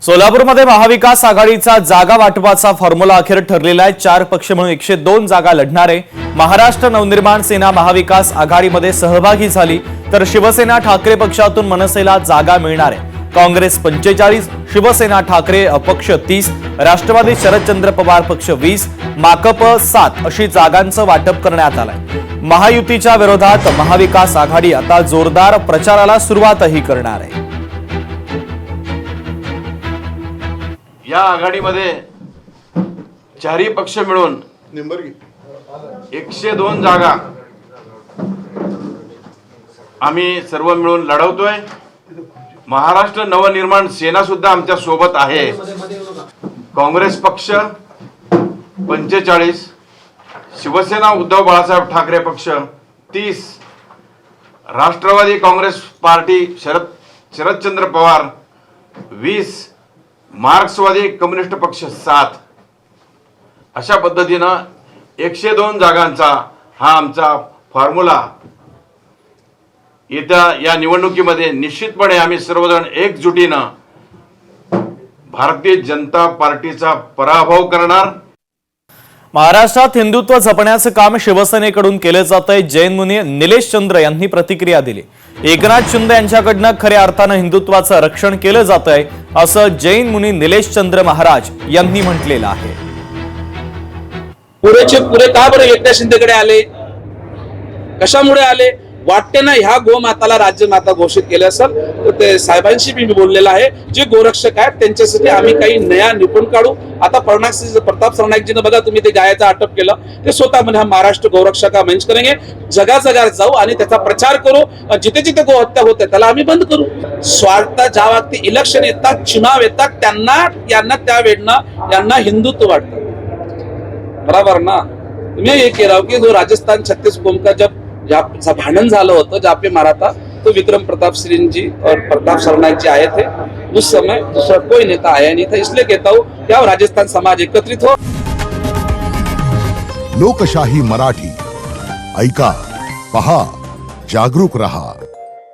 सोलापूरमध्ये महाविकास आघाडीचा जागा वाटपाचा फॉर्म्युला अखेर ठरलेला आहे। 4 पक्ष म्हणून 102 जागा लढणार आहे। महाराष्ट्र नवनिर्माण सेना महाविकास आघाडीमध्ये सहभागी झाली तर शिवसेना ठाकरे पक्षातून मनसेला जागा मिळणार आहे। काँग्रेस 45, शिवसेना ठाकरे अपक्ष 30, राष्ट्रवादी शरदचंद्र पवार पक्ष 20, माकप 7 अशी जागांचं वाटप करण्यात आलंय। महायुतीच्या विरोधात महाविकास आघाडी आता जोरदार प्रचाराला सुरुवातही करणार आहे। या आघाडीमध्ये चारही पक्ष मिळून 102 जागा आम्ही सर्व मिळून लढवतोय। महाराष्ट्र नवनिर्माण सेना सुद्धा आमच्या सोबत आहे। काँग्रेस पक्ष 45, शिवसेना उद्धव बाळासाहेब ठाकरे पक्ष 30, राष्ट्रवादी काँग्रेस पार्टी शरदचंद्र पवार 20, मार्क्सवादी कम्युनिस्ट पक्ष 7 अशा पद्धतीनं 102 जागांचा हा आमचा फॉर्म्युला येत्या या निवडणुकीमध्ये निश्चितपणे आम्ही सर्वजण एकजुटीनं भारतीय जनता पार्टीचा पराभव करणार। महाराष्ट्रात हिंदुत्व जपण्याचं काम शिवसेनेकडून केलं जातंय। जैन मुनी निलेश चंद्र यांनी प्रतिक्रिया दिली। एकनाथ शिंदे यांच्याकडनं खऱ्या अर्थानं हिंदुत्वाचं रक्षण केलं जातंय असं जैन मुनी निलेश चंद्र महाराज यांनी म्हटलेलं आहे। पुरेचे पुरे का बरं एकनाथ शिंदेकडे आले, कशामुळे आले? वाटते ना ह्या गोमाताला राज्यमाता घोषित केलं असेल तर ते साहेबांशी मी बोललेला आहे। जे गोरक्षक आहेत त्यांच्यासाठी आम्ही काही नया निपुण काढू। आता प्रताप सरनाईकजीने बघा तुम्ही ते गायाचं अटक केलं, ते स्वतः म्हणे हम महाराष्ट्र गोरक्षा का मंच करेंगे, जगाजगात जाऊ आणि त्याचा प्रचार करू। जिथे जिथे गोहत्या होते त्याला आम्ही बंद करू। स्वार्थ ज्या वक्ती इलेक्शन येतात, चुनाव येतात, यांना त्या वेळेला यांना हिंदुत्व वाटतं, बराबर ना? तुम्ही ये कह रहा हूं कि जो राजस्थान 36 कोम का जब भांडन झालं होतं, जहाँ पे मारा था, तो विक्रम प्रताप सिंह जी और प्रताप सरनाईक जी आए थे। उस समय दूसरा कोई नेता आया नहीं था। इसलिए कहता हूँ क्या राजस्थान समाज एकत्रित हो। लोकशाही मराठी ऐका, पहा, जागरूक रहा।